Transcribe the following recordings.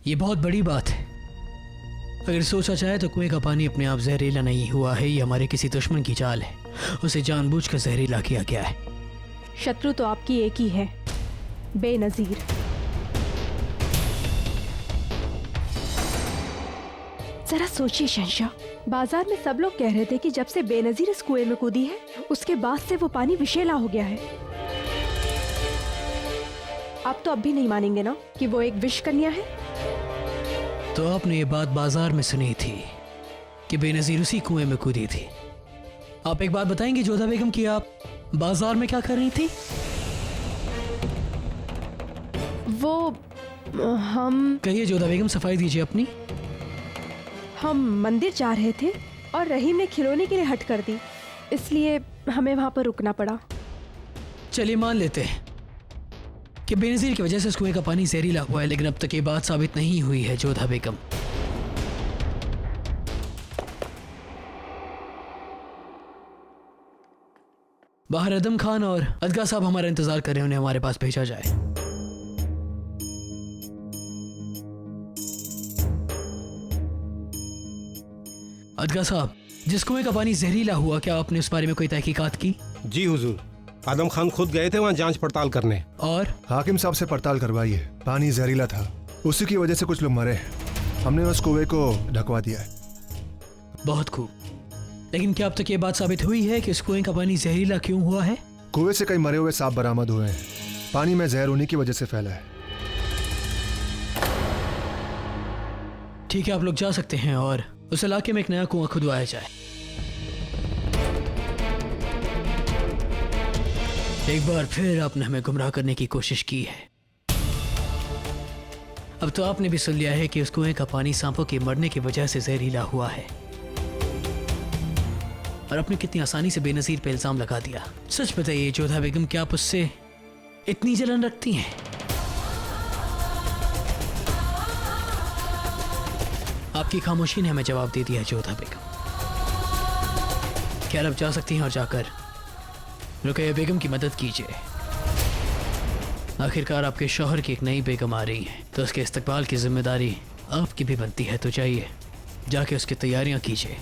ये बहुत बड़ी बात है। अगर सोचा जाए तो कुएं का पानी अपने आप जहरीला नहीं हुआ है, ये हमारे किसी दुश्मन की चाल है। उसे जानबूझकर जहरीला किया गया है। शत्रु तो आपकी एक ही है, बेनजीर। जरा सोचिए शहंशाह, बाजार में सब लोग कह रहे थे कि जब से बेनजीर इस कुएं में कूदी है उसके बाद से वो पानी विषैला हो गया है। आप तो अब भी नहीं मानेंगे ना कि वो एक विष कन्या है? तो आपने ये बात बाजार में सुनी थी कि बेनजीर उसी कुएं में कूदी थी। आप एक बात बताएंगे जोधा बेगम कि आप बाजार में क्या कर रही थी? वो हम कहिए जोधा बेगम, सफाई दीजिए अपनी। हम मंदिर जा रहे थे और रहीम ने खिलौने के लिए हट कर दी, इसलिए हमें वहां पर रुकना पड़ा। चलिए मान लेते हैं कि बेनजीर की वजह से इस कुएं का पानी जहरीला हुआ है, लेकिन अब तक ये बात साबित नहीं हुई है जोधा बेगम। बाहर अदम खान और अदगा साहब हमारा इंतजार कर रहे हैं, उन्हें हमारे पास भेजा जाए। अदगा साहब, जिस कुएं का पानी जहरीला हुआ, क्या आपने उस बारे में कोई तहकीकात की? जी हुजूर, आदम खान खुद गए थे वहाँ जांच पड़ताल करने। और हाकिम साहब से पड़ताल करवाई है, पानी जहरीला था, उसी की वजह से कुछ लोग मरे। हमने उस कुएं को ढकवा दिया है। बहुत खूब, लेकिन क्या अब तक ये बात साबित हुई है कि इस कुएं का पानी जहरीला क्यों हुआ है? कुएं से कई मरे हुए सांप बरामद हुए हैं। पानी में जहर उन्हीं की वजह से फैला है। ठीक है, आप लोग जा सकते हैं और उस इलाके में एक नया कुआं खुदवाया जाए। एक बार फिर आपने हमें गुमराह करने की कोशिश की है। अब तो आपने भी सुन लिया है कि उस कुएं का पानी सांपों के मरने की वजह से जहरीला हुआ है, और आपने कितनी आसानी से बेनजीर पे इल्जाम लगा दिया। सच बताइए जोधा बेगम, क्या आप उससे इतनी जलन रखती हैं? आपकी खामोशी ने हमें जवाब दे दिया है जोधा बेगम। क्या आप जा सकती हैं और जाकर रुकैया बेगम की मदद कीजिए। आखिरकार आपके शौहर की एक नई बेगम आ रही है, तो उसके इस्तकबाल की जिम्मेदारी आपकी भी बनती है। तो जाइए, जाके उसकी तैयारियां कीजिए।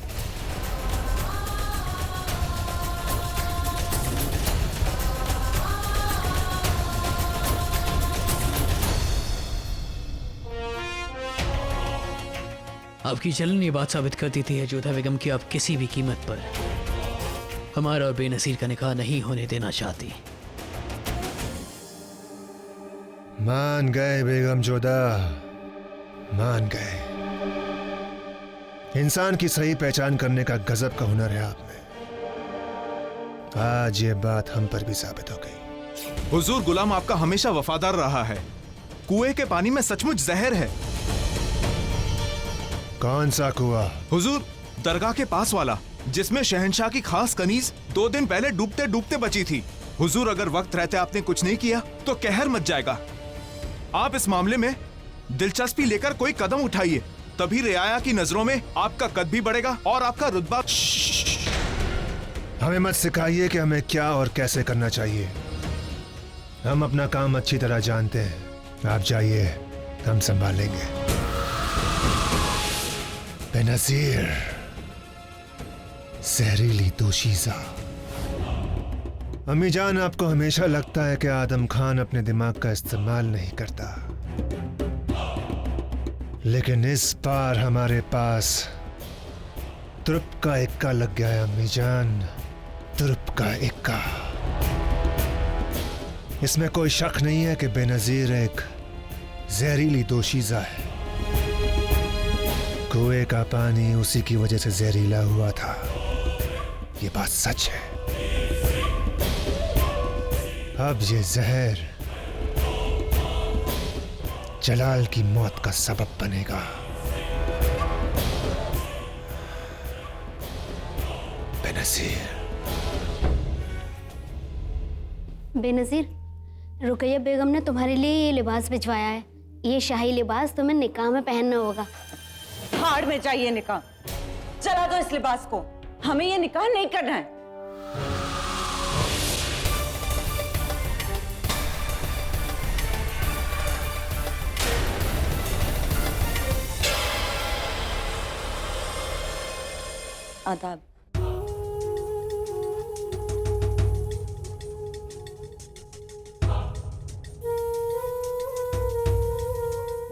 आपकी जलन ये बात साबित कर देती है जोधा बेगम कि आप किसी भी कीमत पर हमारा और बेनजीर का निकाह नहीं होने देना चाहती। मान गए बेगम जोधा, मान गए। इंसान की सही पहचान करने का गजब का हुनर है आप में। आज ये बात हम पर भी साबित हो गई। हुजूर, गुलाम आपका हमेशा वफादार रहा है। कुएं के पानी में सचमुच जहर है। कौन सा कुआं? हुजूर, दरगाह के पास वाला, जिसमें शहंशाह की खास कनीज 2 दिन पहले डूबते डूबते बची थी। हुजूर, अगर वक्त रहते आपने कुछ नहीं किया तो कहर मच जाएगा। आप इस मामले में दिलचस्पी लेकर कोई कदम उठाइए, तभी रियाया की नजरों में आपका कद भी बढ़ेगा और आपका रुतबा। हमें मत सिखाइए कि हमें क्या और कैसे करना चाहिए। हम अपना काम अच्छी तरह जानते हैं। आप जाइए, हम संभालेंगे। बेनजीर, जहरीली दोशीज़ा। अम्मी जान, आपको हमेशा लगता है कि आदम खान अपने दिमाग का इस्तेमाल नहीं करता, लेकिन इस बार हमारे पास तुरुप का इक्का लग गया है अम्मी जान, तुरुप का इक्का। इसमें कोई शक नहीं है कि बेनजीर एक जहरीली दोशीज़ा है। कुएं का पानी उसी की वजह से जहरीला हुआ था, ये बात सच है। अब ये जहर जलाल की मौत का सबब बनेगा। बेनजीर। बेनजीर, रुकैया बेगम ने तुम्हारे लिए ये लिबास भिजवाया है। ये शाही लिबास तुम्हें निकाह में पहनना होगा। हाड़ में चाहिए निकाह। चला दो इस लिबास को, हमें ये निकाह नहीं करना है। आदाब।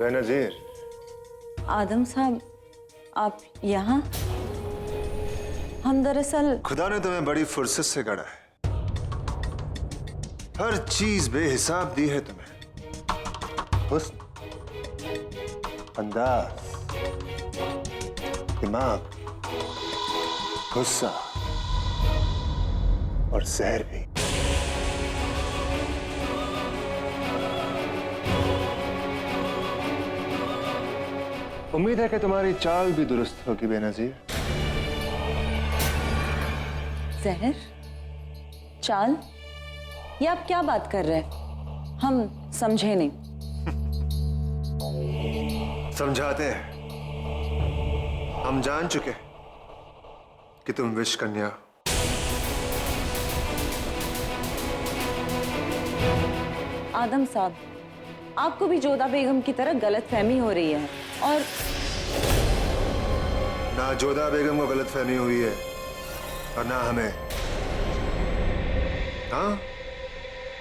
बेनजीर, आदम साहब, आप यहाँ? हम दरअसल खुदा ने तुम्हें बड़ी फुर्सत से गढ़ा है। हर चीज बेहिसाब दी है तुम्हें। हुस्न, अंदाज, दिमाग, गुस्सा और जहर भी। उम्मीद है कि तुम्हारी चाल भी दुरुस्त होगी बेनजीर। जहर? चाल? ये आप क्या बात कर रहे हैं? हम समझे नहीं। समझाते हैं। हम जान चुके कि तुम विश कन्या। आदम साहब, आपको भी जोधा बेगम की तरह गलतफहमी हो रही है। और ना जोधा बेगम को गलतफहमी हुई है और ना हमें। हाँ,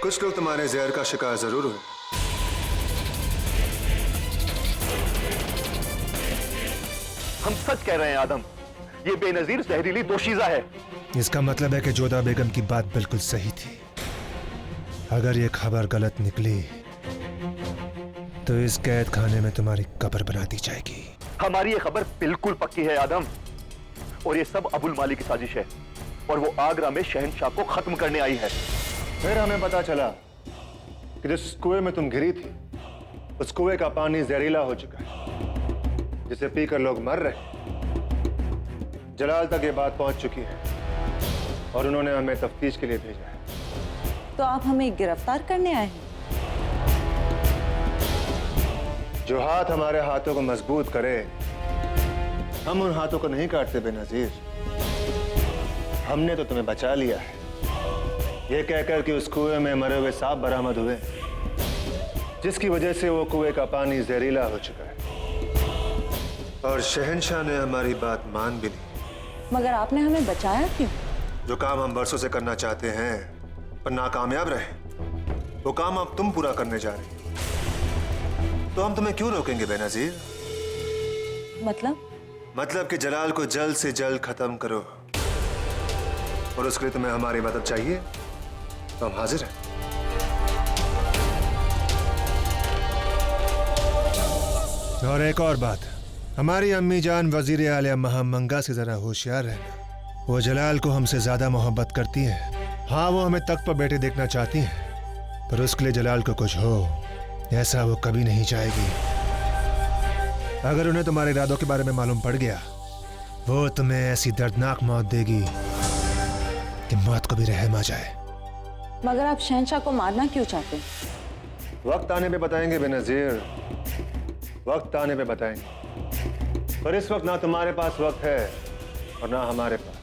कुछ लोग तुम्हारे जहर का शिकार जरूर हुए। हम सच कह रहे हैं आदम, ये बेनजीर जहरीली दोशीजा है। इसका मतलब है कि जोधा बेगम की बात बिल्कुल सही थी। अगर ये खबर गलत निकली तो इस कैद खाने में तुम्हारी कब्र बना दी जाएगी। हमारी ये खबर बिल्कुल पक्की है आदम, और ये सब अबुल माली की साजिश है, और वो आगरा में शहंशाह को खत्म करने आई है। फिर हमें पता चला कि जिस कुएं में तुम घिरी थी, उस कुएं का पानी जहरीला हो चुका है, जिसे पीकर लोग मर रहे। जलाल तक ये बात पहुंच चुकी है और उन्होंने हमें तफ्तीश के लिए भेजा है। तो आप हमें गिरफ्तार करने आए हैं? जो हाथ हमारे हाथों को मजबूत करे, हम उन हाथों को नहीं काटते बेनजीर। हमने तो तुम्हें बचा लिया है, ये कहकर कि उस कुएं में मरे हुए सांप बरामद हुए, जिसकी वजह से वो कुएं का पानी जहरीला हो चुका है। और शहंशाह ने हमारी बात मान भी ली। मगर आपने हमें बचाया क्यों? जो काम हम बरसों से करना चाहते हैं पर नाकामयाब रहे, वो काम अब तुम पूरा करने जा रहे हो। तो हम तुम्हें क्यों रोकेंगे बेनजीर? मतलब कि जलाल को जल्द से जल्द खत्म करो, और उसके लिए तुम्हें हमारी मदद चाहिए तो हम हाजिर हैं। और एक और बात, हमारी अम्मी जान वजीर आलिया महामंगा से जरा होशियार रहना। वो जलाल को हमसे ज्यादा मोहब्बत करती हैं। हाँ, वो हमें तख्त पर बैठे देखना चाहती हैं, पर उसके लिए जलाल को कुछ हो ऐसा वो कभी नहीं चाहेगी। अगर उन्हें तुम्हारे इरादों के बारे में मालूम पड़ गया, वो तुम्हें ऐसी दर्दनाक मौत देगी कि मौत को भी रहम आ जाए। मगर आप शहंशाह को मारना क्यों चाहते हैं? वक्त आने पे बताएंगे बेनजीर, वक्त आने पे बताएंगे। पर इस वक्त ना तुम्हारे पास वक्त है और ना हमारे पास।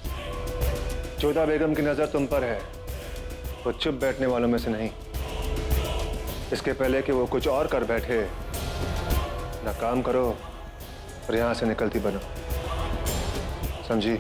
जोधा बेगम की नजर तुम पर है, वो चुप बैठने वालों में से नहीं। इसके पहले कि वो कुछ और कर बैठे, ना काम करो और यहां से निकलती बनो, समझी?